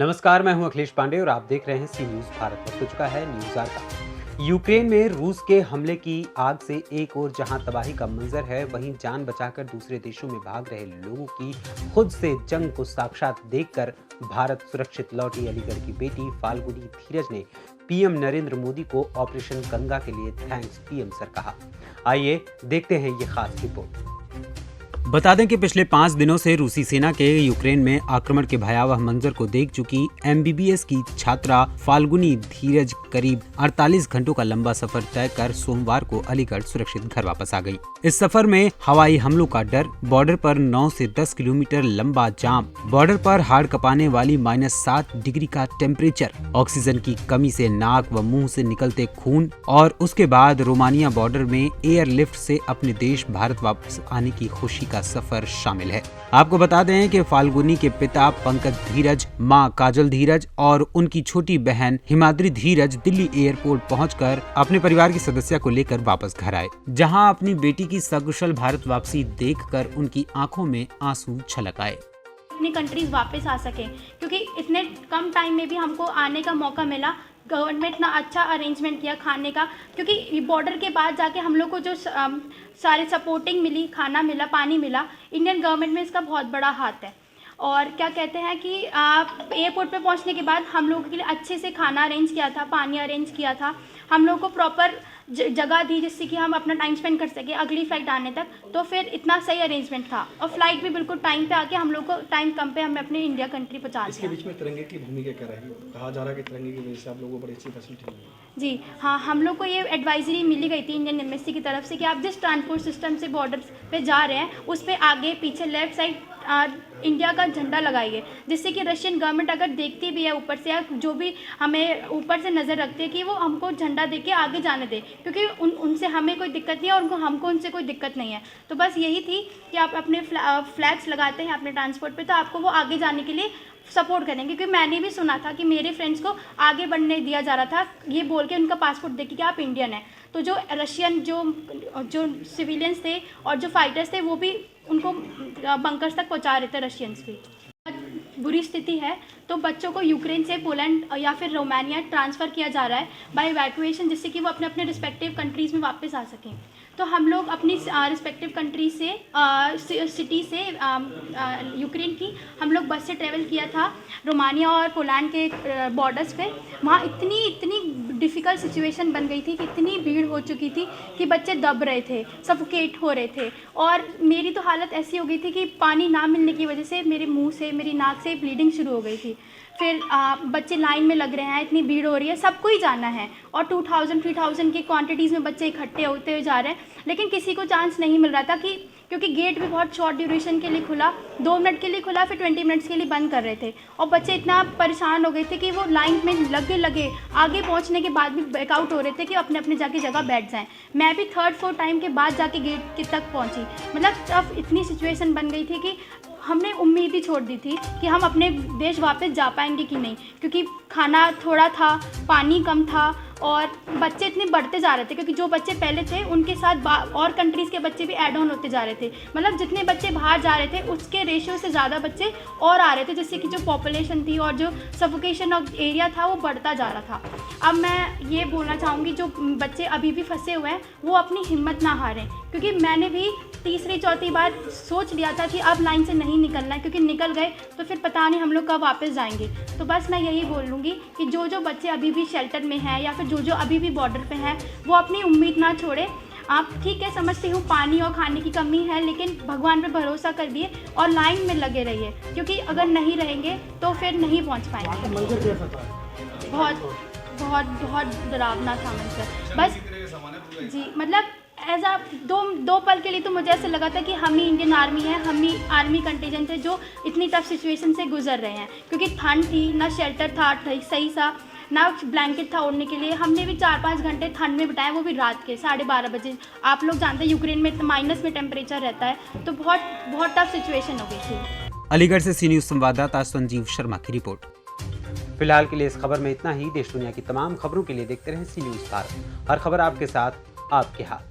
नमस्कार, मैं हूं अखिलेश पांडे और आप देख रहे हैं सी न्यूज भारत। वक्त हो चुका है न्यूज आवर का। यूक्रेन में रूस के हमले की आग से एक ओर जहां तबाही का मंजर है, वहीं जान बचाकर दूसरे देशों में भाग रहे लोगों की खुद से जंग को साक्षात देखकर भारत सुरक्षित लौटी अलीगढ़ की बेटी फाल्गुनी धीरज ने पीएम नरेंद्र मोदी को ऑपरेशन गंगा के लिए थैंक्स पीएम सर कहा। आइए देखते हैं ये खास रिपोर्ट। बता दें कि पिछले 5 दिनों से रूसी सेना के यूक्रेन में आक्रमण के भयावह मंजर को देख चुकी एमबीबीएस की छात्रा फाल्गुनी धीरज करीब 48 घंटों का लंबा सफर तय कर सोमवार को अलीगढ़ सुरक्षित घर वापस आ गई। इस सफर में हवाई हमलों का डर, बॉर्डर पर 9 से 10 किलोमीटर लंबा जाम, बॉर्डर पर हाड़ कपाने वाली -7 डिग्री का टेम्परेचर, ऑक्सीजन की कमी से नाक व मुंह से निकलते खून और उसके बाद रोमानिया बॉर्डर में एयरलिफ्ट से अपने देश भारत वापस आने की खुशी का सफर शामिल है। आपको बता दें कि फाल्गुनी के पिता पंकज धीरज, मां काजल धीरज और उनकी छोटी बहन हिमाद्री धीरज दिल्ली एयरपोर्ट पहुंचकर अपने परिवार की सदस्य को लेकर वापस घर आए, जहां अपनी बेटी की सकुशल भारत वापसी देखकर उनकी आंखों में आंसू छलक आए। अपनी कंट्रीज वापस आ सकें, क्योंकि इतने कम टाइम में भी हमको आने का मौका मिला। गवर्नमेंट इतना अच्छा अरेंजमेंट किया खाने का, क्योंकि बॉर्डर के बाद जाके हम लोग को जो सारे सपोर्टिंग मिली, खाना मिला, पानी मिला, इंडियन गवर्नमेंट में इसका बहुत बड़ा हाथ है। और क्या कहते हैं कि एयरपोर्ट पे पहुंचने के बाद हम लोगों के लिए अच्छे से खाना अरेंज किया था, पानी अरेंज किया था, हम लोगों को प्रॉपर जगह दी जिससे कि हम अपना टाइम स्पेंड कर सके अगली फ़्लाइट आने तक। तो फिर इतना सही अरेंजमेंट था और फ्लाइट भी बिल्कुल टाइम पे आके हम लोग को टाइम कम पे हमें अपने इंडिया कंट्री पहुँचा दिया। इसके बीच में तिरंगे की भूमिका क्या रही? कहा जा रहा है कि तिरंगे की वजह से आप लोगों को बड़ी अच्छी फैसिलिटी मिली। जी हाँ, हम लोग को ये एडवाइजरी मिली गई थी इंडियन एम्बेसी की तरफ से कि आप जिस ट्रांसपोर्ट सिस्टम से बॉर्डर पे जा रहे हैं उस पर आगे पीछे लेफ्ट साइड इंडिया का झंडा लगाइए, जिससे कि रशियन गवर्नमेंट अगर देखती भी है ऊपर से या जो भी हमें ऊपर से नज़र रखती है कि वो हमको झंडा दे के आगे जाने दे, क्योंकि उनसे हमें कोई दिक्कत नहीं है और हमको उनसे कोई दिक्कत नहीं है। तो बस यही थी कि आप अपने फ्लैग्स लगाते हैं अपने ट्रांसपोर्ट पे तो आपको वो आगे जाने के लिए सपोर्ट करेंगे। क्योंकि मैंने भी सुना था कि मेरे फ्रेंड्स को आगे बढ़ने दिया जा रहा था ये बोल के उनका पासपोर्ट देख के कि आप इंडियन हैं। तो जो रशियन जो सिविलियंस थे और जो फाइटर्स थे वो भी उनको बंकर्स तक पहुंचा रहे थे, रशियंस भी। बुरी स्थिति है तो बच्चों को यूक्रेन से पोलैंड या फिर रोमानिया ट्रांसफ़र किया जा रहा है बाय इवैक्यूएशन, जिससे कि वो अपने अपने रिस्पेक्टिव कंट्रीज़ में वापस आ सकें। तो हम लोग अपनी रिस्पेक्टिव कंट्री से सिटी से यूक्रेन की हम लोग बस से ट्रेवल किया था रोमानिया और पोलैंड के बॉर्डर्स पे। वहाँ इतनी डिफ़िकल्ट सिचुएशन बन गई थी कि इतनी भीड़ हो चुकी थी कि बच्चे दब रहे थे, सफोकेट हो रहे थे और मेरी तो हालत ऐसी हो गई थी कि पानी ना मिलने की वजह से मेरे मुंह से, मेरी नाक से ब्लीडिंग शुरू हो गई थी। फिर बच्चे लाइन में लग रहे हैं, इतनी भीड़ हो रही है, सबको ही जाना है और 2000-3000 की क्वांटिटीज़ में बच्चे इकट्ठे होते हुए जा रहे हैं, लेकिन किसी को चांस नहीं मिल रहा था कि क्योंकि गेट भी बहुत शॉर्ट ड्यूरेशन के लिए खुला, 2 मिनट के लिए खुला, फिर 20 मिनट्स के लिए बंद कर रहे थे और बच्चे इतना परेशान हो गए थे कि वो लाइन में लगे आगे पहुंचने के बाद भी बैकआउट हो रहे थे कि अपने अपने जाके जगह बैठ जाएं। मैं भी 3-4 टाइम के बाद जाके गेट के तक पहुंची। मतलब तब इतनी सिचुएशन बन गई थी कि हमने उम्मीद ही छोड़ दी थी कि हम अपने देश वापस जा पाएंगे कि नहीं, क्योंकि खाना थोड़ा था, पानी कम था और बच्चे इतने बढ़ते जा रहे थे, क्योंकि जो बच्चे पहले थे उनके साथ और कंट्रीज़ के बच्चे भी ऐड ऑन होते जा रहे थे। मतलब जितने बच्चे बाहर जा रहे थे उसके रेशियो से ज़्यादा बच्चे और आ रहे थे, जिससे कि जो पॉपुलेशन थी और जो सफोकेशन ऑफ एरिया था वो बढ़ता जा रहा था। अब मैं ये बोलना चाहूँगी जो बच्चे अभी भी फंसे हुए हैं वो अपनी हिम्मत ना हारें, क्योंकि मैंने भी तीसरी चौथी बार सोच लिया था कि अब लाइन से नहीं निकलना है, क्योंकि निकल गए तो फिर पता नहीं हम लोग कब वापस जाएंगे। तो बस मैं यही बोल लूँगी कि जो बच्चे अभी भी शेल्टर में हैं या फिर जो अभी भी बॉर्डर पे हैं वो अपनी उम्मीद ना छोड़े। आप ठीक है, समझती हूँ पानी और खाने की कमी है, लेकिन भगवान पे भरोसा कर दिए और लाइन में लगे रहिए, क्योंकि अगर नहीं रहेंगे तो फिर नहीं पहुँच पाएंगे। मंजर कैसा था? बहुत डरावना था मंजर। बस जी, मतलब एज आ दो पल के लिए तो मुझे ऐसा लगा था कि हम ही इंडियन आर्मी है, हम ही आर्मी कंटिजेंट है जो इतनी टफ सिचुएशन से गुजर रहे हैं, क्योंकि ठंड थी, ना शेल्टर था सही सा, ना ब्लैंकेट था ओढ़ने के लिए। हमने भी 4-5 घंटे ठंड में बिताए, वो भी रात के 12:30 बजे। आप लोग जानते हैं यूक्रेन में माइनस में टेम्परेचर रहता है, तो बहुत टफ सिचुएशन हो गई थी। अलीगढ़ से सी न्यूज संवाददाता संजीव शर्मा की रिपोर्ट। फिलहाल के लिए इस खबर में इतना ही। देश दुनिया की तमाम खबरों के लिए देखते रहें सी न्यूज भारत। हर खबर आपके साथ, आपके हाथ।